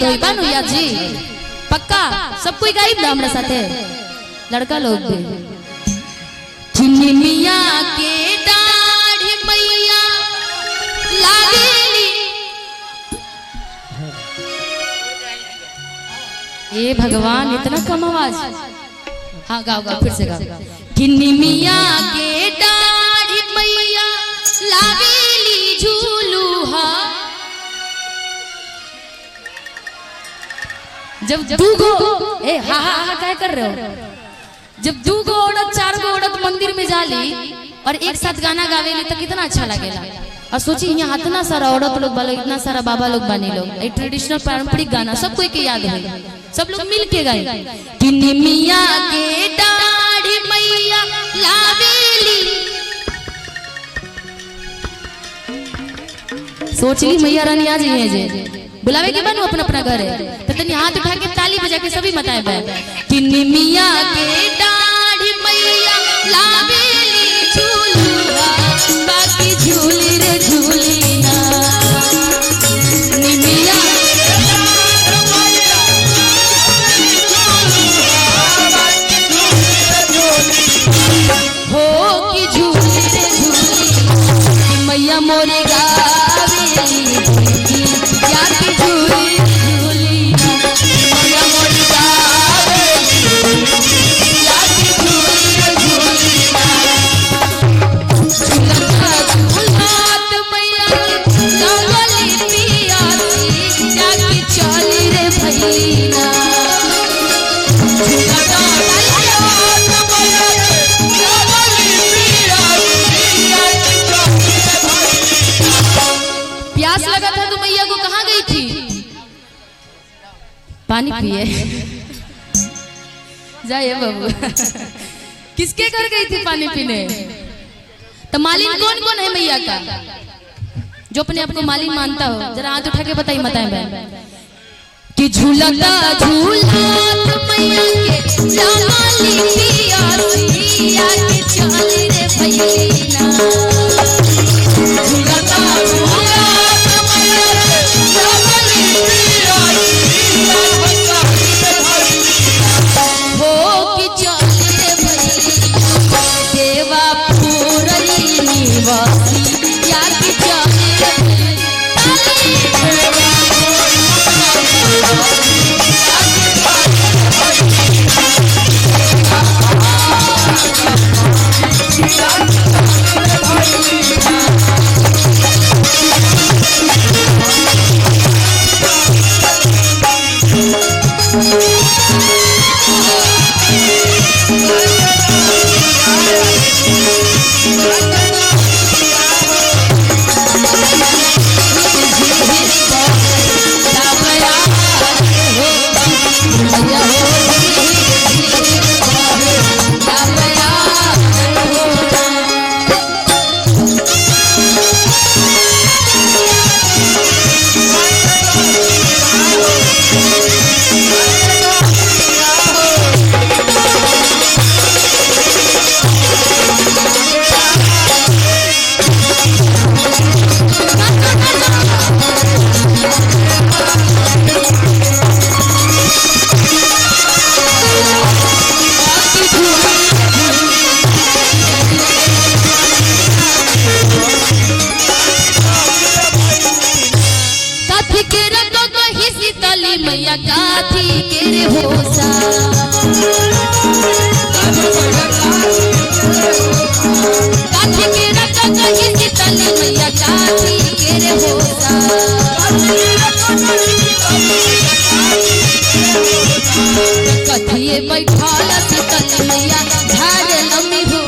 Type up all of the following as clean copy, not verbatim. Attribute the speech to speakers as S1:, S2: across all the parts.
S1: याद होई बानू याद जी पक्का सब कोई गाइब ना हमरा साथे लड़का लोग भी चिन्नी मिया के दाढ़ी मैया लागेली ए भगवान इतना कम आवाज हाँ गाओ गाओ फिर से गाओ चिन्नी मिया के दाढ़ी मैया लागेली झूलूहा जब दू गो ए हा हा हा क्या कर रहे हो जब दू गो औरत चार गो औरत मंदिर में जाली और एक साथ गाना गावेली तो कितना अच्छा लगेगा और सोची यहाँ इतना सारा औरत लोग बालो इतना सारा बाबा लोग बने लोग एक ट्रेडिशनल पारंपरिक गाना सबको के याद है सब लोग मिल के गाए किन्नी मिया के दाढ़ी मैया लावेली सोच ली मैया रानी आज ही है जे बुलावे के बनू अपना अपना घर है तो तनी हाथ उठा के ताली बजा के सभी बताए बे किन्नी मिया के दाढ़ी मैया लावेली झूलूहा बाकी झूली रे झूली ना निमिया हो की झूली रे झूली मैया मोरे गावेली यार की झूली झूली मैया मोरी गावेली यार की झूली झूली झूलता झूलत मैया चलली पियासी यार की चली रे भैया झूलता प्यास लगा था तो मैया को कहाँ गई थी पानी पिए जाइए बाबू किसके घर गई थी पानी पीने तो मालिन कौन कौन है मैया का जो अपने आप को मालिन मानता हो जरा हाथ उठा के बताइए बताएं बहन कि झूलता झूलत मैया के चली पियासी यार के चली रे भैया झूलता मैया काथी के रे होसा काथी के रखा कहीं सीतली मैया काथी के रे होसा कथिए बैठाल सीतली मैया झाड़ लम्बी हो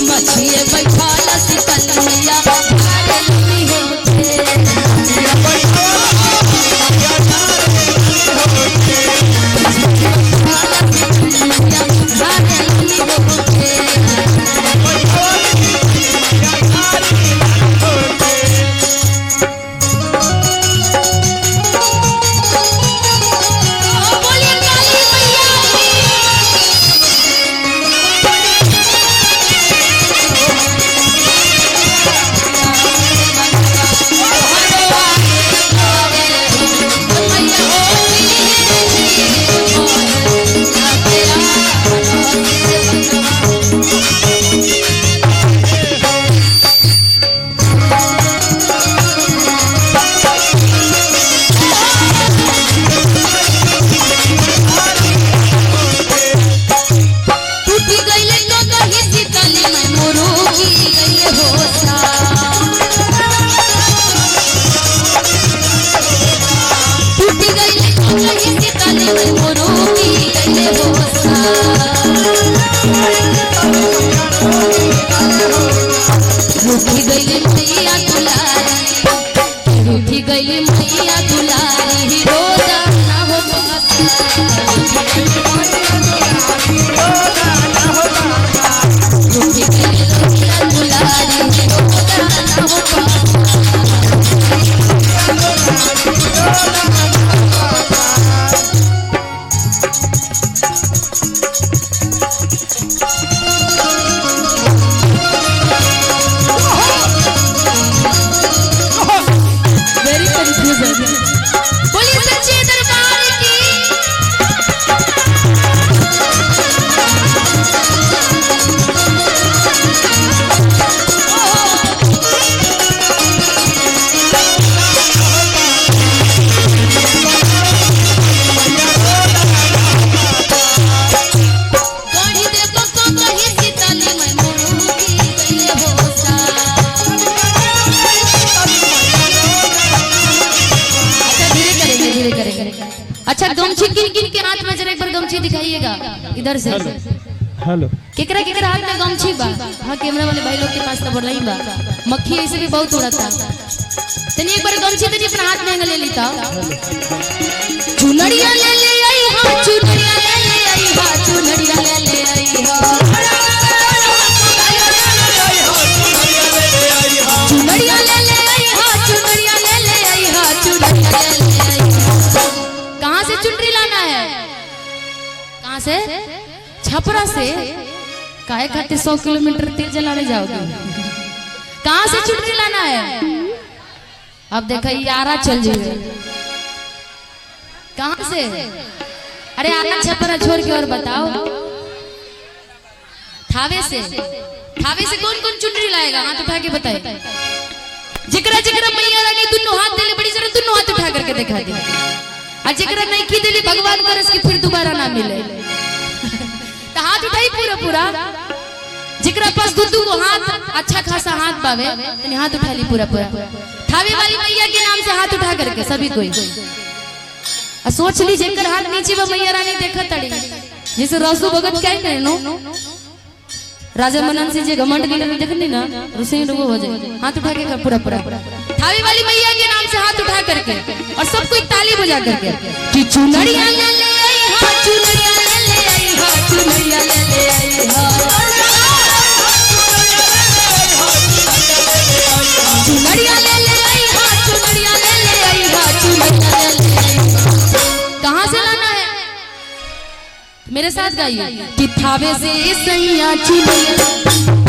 S1: मछिए बैठा सी कन्हैया रूठी गईले मैया दुलारी, रूठी गईले मैया दुलारी, रोजा ना हो रूठी गईले मैया दुलारी, रोजा ना हो अच्छा गमछी किन किन के हाथ में जरा एक बार गमछी दिखाइएगा इधर से।
S2: हेलो
S1: केकरा केकरा हाथ में गमछी बा? हाँ कैमरा वाले भाई लोग के पास तो बोल बा, मक्खी ऐसे भी बहुत उड़ता। तनी एक बार गमछी तनी अपना हाथ में ले लेता। चुनरिया ले ले आई हां, चुनरिया ले ले आई हां, चुनरिया ले ले आई हां, चुनरिया ले ले आई हां, चुनरिया ले ले आई हां, चुनरिया ले ले आई। कहां से चुनरी लाना है? कहां से? छपरा से। काहे खातिर 100 किलोमीटर तेज चलाने जाओगे? कहां से चुनरी लाना है? अब देखा यारा चल जाए। कहां से? अरे आना छपरा छोड़ के और बताओ। थावे से। थावे से कौन कौन चुनरी लाएगा? हाथ उठा के बताए। जिकरा जिकरा मैया रानी दोनों हाथ देले बड़ी जरा दोनों हाथ उठा करके दिखा दे। और जिकरा नहीं की दिली भगवान करस कि फिर दोबारा ना मिले। तो हाथ उठाई पूरा पूरा। जिकरा पास दू को हाथ अच्छा खासा हाथ बावे तनी हाथ उठा ली पूरा पूरा। थावे वाली मैया के नाम से हाथ उठा करके सभी कोई। और सोच ली जेकर हाथ नीचे बा मैया रानी देखत तड़ी। जैसे रसू भगत कह करे नो राजा मनन से जे घमंड के देखनी ना रुसे लोगो हो जाए। हाथ उठा के पूरा पूरा। थावे वाली मैया के नाम से हाथ उठा करके और सब कोई ताली बजा करके कि चुनरिया ले ले आई हां, चुनरिया ले ले आई हां, चुनरिया ले ले आई हां, चुनरिया ले ले आई हां, चुनरिया ले ले आई हां, चुनरिया ले ले आई। कहां से लाना है? मेरे साथ गाइए कि थावे से सैया चुनरिया